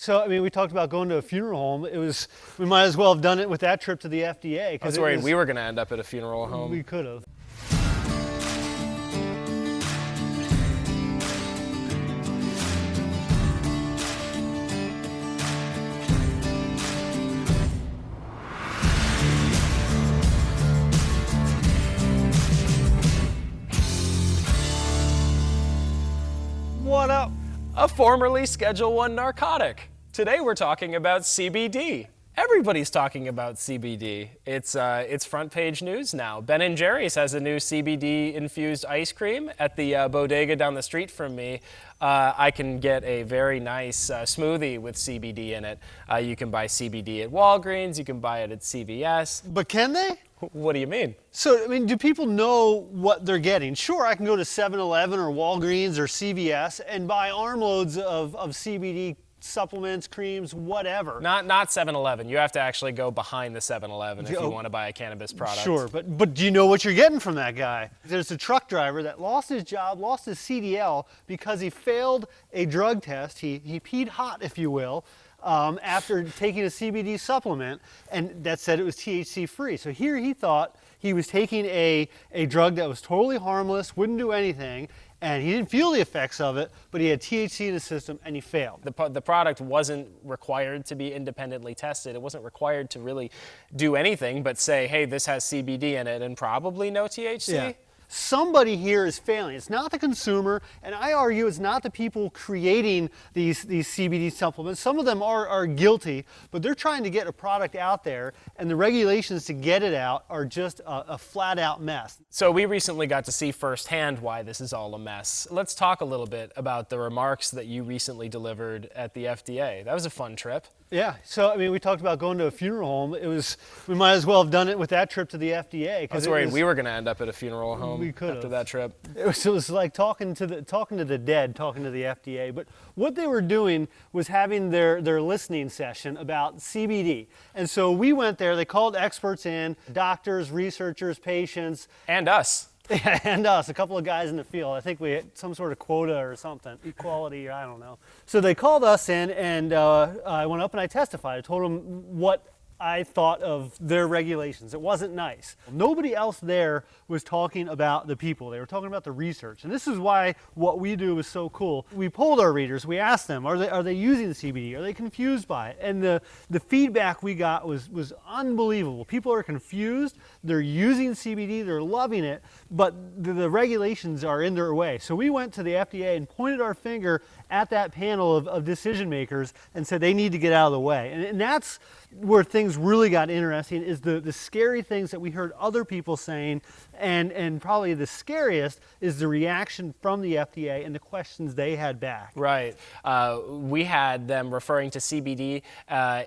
So, I mean, we talked about going to a funeral home. We might as well have done it with that trip to the FDA. I was worried we were going to end up at a funeral home. We could have. What up? A formerly Schedule I narcotic. Today we're talking about CBD. Everybody's talking about CBD. It's front page news now. Ben & Jerry's has a new CBD infused ice cream at the bodega down the street from me. I can get a very nice smoothie with CBD in it. You can buy CBD at Walgreens, you can buy it at CVS. But can they? What do you mean? So, I mean, do people know what they're getting? Sure, I can go to 7-Eleven or Walgreens or CVS and buy armloads of CBD supplements, creams, whatever. Not 7-Eleven. You have to actually go behind the 7-Eleven if you want to buy a cannabis product. Sure, but do you know what you're getting from that guy? There's a truck driver that lost his job, lost his CDL because he failed a drug test. He peed hot, if you will, after taking a CBD supplement, and that said it was THC free. So here he thought he was taking a drug that was totally harmless, wouldn't do anything, and he didn't feel the effects of it, but he had THC in his system and he failed. The product wasn't required to be independently tested. It wasn't required to really do anything but say, hey, this has CBD in it and probably no THC. Yeah. Somebody here is failing. It's not the consumer, and I argue it's not the people creating these CBD supplements. Some of them are guilty, but they're trying to get a product out there, and the regulations to get it out are just a flat-out mess. So we recently got to see firsthand why this is all a mess. Let's talk a little bit about the remarks that you recently delivered at the FDA. That was a fun trip. Yeah, so I mean, we talked about going to a funeral home. We might as well have done it with that trip to the FDA. I was worried we were going to end up at a funeral home after that trip. It was like talking to the dead, talking to the FDA. But what they were doing was having their listening session about CBD. And so we went there. They called experts in, doctors, researchers, patients, and us. And us, a couple of guys in the field. I think we had some sort of quota or something, equality, I don't know. So they called us in, and I went up and I testified. I told them what I thought of their regulations. It wasn't nice. Nobody else there was talking about the people. They were talking about the research. And this is why what we do is so cool. We polled our readers. We asked them, are they using the CBD? Are they confused by it? And the feedback we got was unbelievable. People are confused. They're using CBD. They're loving it. But the regulations are in their way. So we went to the FDA and pointed our finger at that panel of decision makers and said they need to get out of the way. And that's where things really got interesting, is the scary things that we heard other people saying, and probably the scariest is the reaction from the FDA and the questions they had back. Right. We had them referring to CBD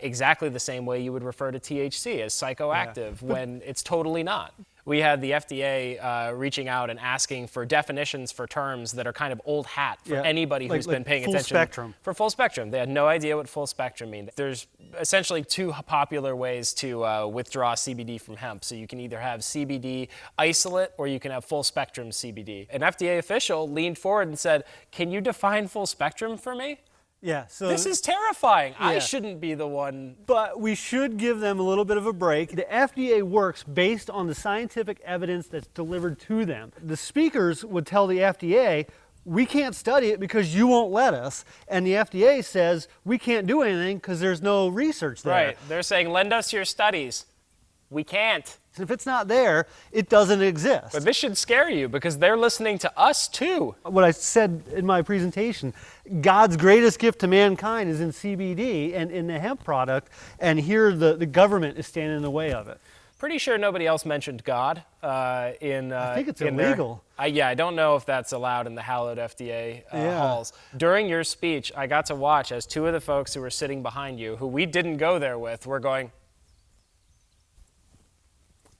exactly the same way you would refer to THC, as psychoactive, when it's totally not. We had the FDA reaching out and asking for definitions for terms that are kind of old hat for anybody who's been paying attention. Full spectrum. For full spectrum. They had no idea what full spectrum means. There's essentially two popular ways to withdraw CBD from hemp. So you can either have CBD isolate or you can have full spectrum CBD. An FDA official leaned forward and said, "Can you define full spectrum for me?" Yeah, so this is terrifying. I shouldn't be the one. But we should give them a little bit of a break. The FDA works based on the scientific evidence that's delivered to them. The speakers would tell the FDA, we can't study it because you won't let us. And the FDA says, we can't do anything because there's no research there. Right. They're saying, lend us your studies. We can't. And if it's not there, it doesn't exist. But this should scare you because they're listening to us too. What I said in my presentation, God's greatest gift to mankind is in CBD and in the hemp product, and here the government is standing in the way of it. Pretty sure nobody else mentioned God I think it's illegal. I don't know if that's allowed in the hallowed FDA halls. During your speech, I got to watch as two of the folks who were sitting behind you, who we didn't go there with, were going...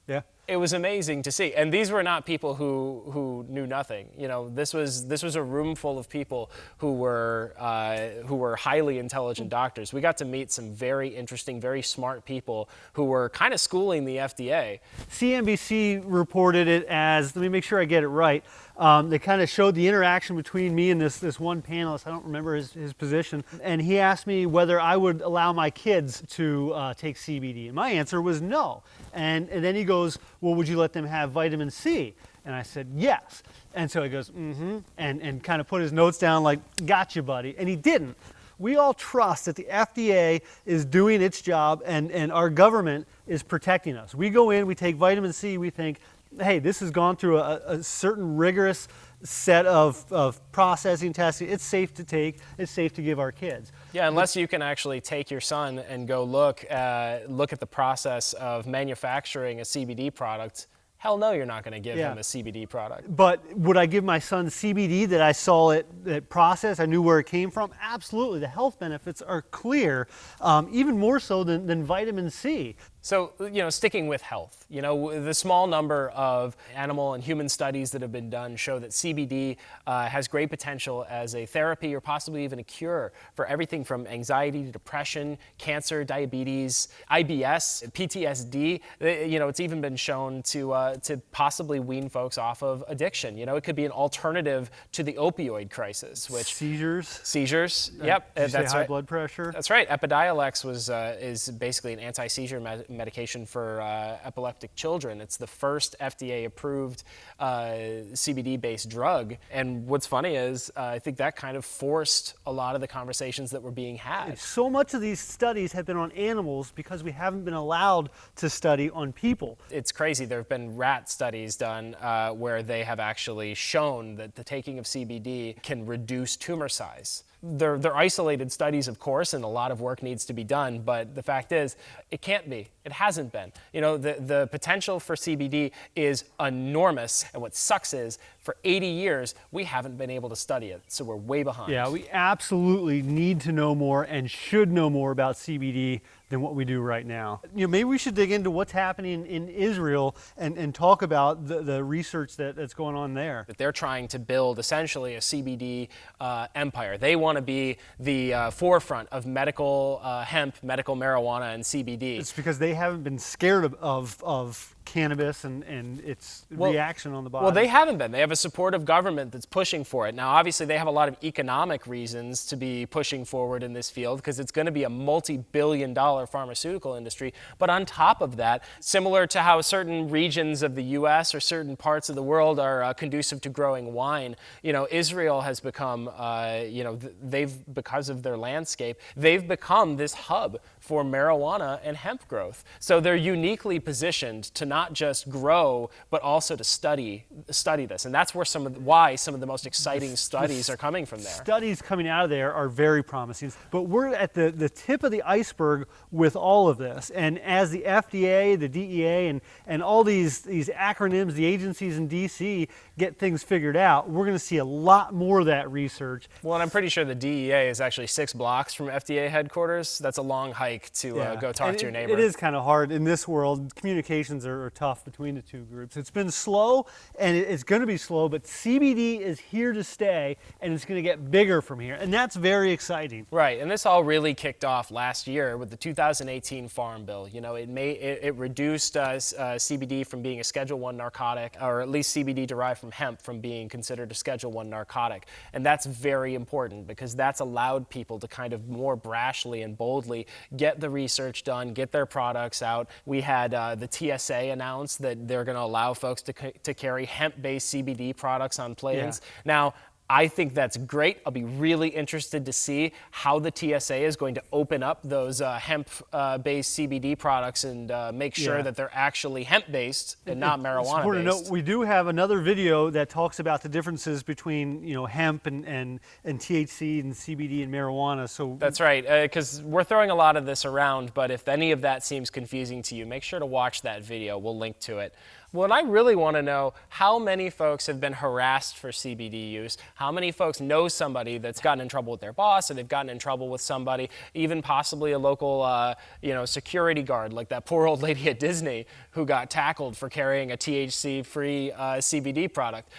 Yeah. It was amazing to see, and these were not people who knew nothing. You know, this was a room full of people who were highly intelligent doctors. We got to meet some very interesting, very smart people who were kind of schooling the FDA. CNBC reported it as, let me make sure I get it right. They kind of showed the interaction between me and this one panelist. I don't remember his position, and he asked me whether I would allow my kids to take CBD, and my answer was no. And then he goes, well, would you let them have vitamin C? And I said, yes. And so he goes, mm-hmm, and kind of put his notes down like, gotcha, buddy. And he didn't. We all trust that the FDA is doing its job and our government is protecting us. We go in, we take vitamin C, we think, hey, this has gone through a certain rigorous set of processing testing. It's safe to take, it's safe to give our kids. Yeah, unless you can actually take your son and go look at the process of manufacturing a CBD product. Hell no, you're not going to give him a CBD product. But would I give my son CBD that I saw it processed? I knew where it came from? Absolutely. The health benefits are clear, even more so than vitamin C. So, you know, sticking with health, you know, the small number of animal and human studies that have been done show that CBD has great potential as a therapy or possibly even a cure for everything from anxiety to depression, cancer, diabetes, IBS, PTSD. You know, it's even been shown to possibly wean folks off of addiction. You know, it could be an alternative to the opioid crisis, which seizures. Yep, that's right. High blood pressure. That's right. Epidiolex is basically an anti-seizure medication for epileptic children. It's the first FDA-approved CBD-based drug. And what's funny is I think that kind of forced a lot of the conversations that were being had. So much of these studies have been on animals because we haven't been allowed to study on people. It's crazy. There have been rat studies done where they have actually shown that the taking of CBD can reduce tumor size. They're isolated studies, of course, and a lot of work needs to be done, but the fact is, it can't be. It hasn't been. You know, the potential for CBD is enormous, and what sucks is, for 80 years, we haven't been able to study it, so we're way behind. Yeah, we absolutely need to know more and should know more about CBD than what we do right now. You know, maybe we should dig into what's happening in Israel and talk about the research that's going on there. That they're trying to build essentially a CBD empire. They want to be the forefront of medical hemp, medical marijuana, and CBD. It's because they haven't been scared of cannabis and its reaction on the body. Well, they haven't been. They have a supportive government that's pushing for it. Now, obviously, they have a lot of economic reasons to be pushing forward in this field because it's going to be a multi-billion-dollar pharmaceutical industry. But on top of that, similar to how certain regions of the U.S. or certain parts of the world are conducive to growing wine, you know, Israel has become, you know, because of their landscape, they've become this hub for marijuana and hemp growth. So they're uniquely positioned to not just grow, but also to study this. And that's where why some of the most exciting studies are coming from there. Studies coming out of there are very promising, but we're at the tip of the iceberg with all of this. And as the FDA, the DEA, and all these acronyms, the agencies in DC get things figured out, we're going to see a lot more of that research. Well, and I'm pretty sure the DEA is actually 6 blocks from FDA headquarters. That's a long hike to go talk to your neighbor. It is kind of hard in this world. Communications are tough between the two groups. It's been slow, and it's going to be slow, but CBD is here to stay, and it's going to get bigger from here, and that's very exciting. Right, and this all really kicked off last year with the 2018 Farm Bill. You know, it reduced CBD from being a Schedule I narcotic, or at least CBD derived from hemp from being considered a Schedule I narcotic, and that's very important because that's allowed people to kind of more brashly and boldly get the research done, get their products out. We had the TSA announce that they're going to allow folks to carry hemp-based CBD products on planes. Yeah. Now, I think that's great. I'll be really interested to see how the TSA is going to open up those hemp-based CBD products and make sure that they're actually hemp-based and not marijuana-based. We do have another video that talks about the differences between, you know, hemp and THC and CBD and marijuana. So that's right, because we're throwing a lot of this around, but if any of that seems confusing to you, make sure to watch that video. We'll link to it. What I really want to know, how many folks have been harassed for CBD use? How many folks know somebody that's gotten in trouble with their boss, or they've gotten in trouble with somebody, even possibly a local security guard, like that poor old lady at Disney who got tackled for carrying a THC-free CBD product.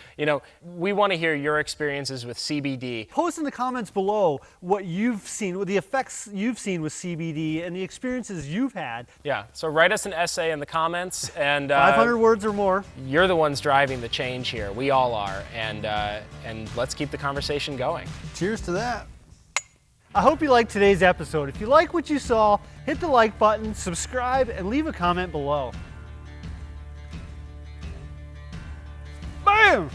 We want to hear your experiences with CBD. Post in the comments below what you've seen, what the effects you've seen with CBD and the experiences you've had. Yeah, so write us an essay in the comments, and 500 words or more. You're the ones driving the change here. We all are, and let's keep the conversation going. Cheers to that. I hope you liked today's episode. If you like what you saw, hit the like button, subscribe, and leave a comment below. Bam!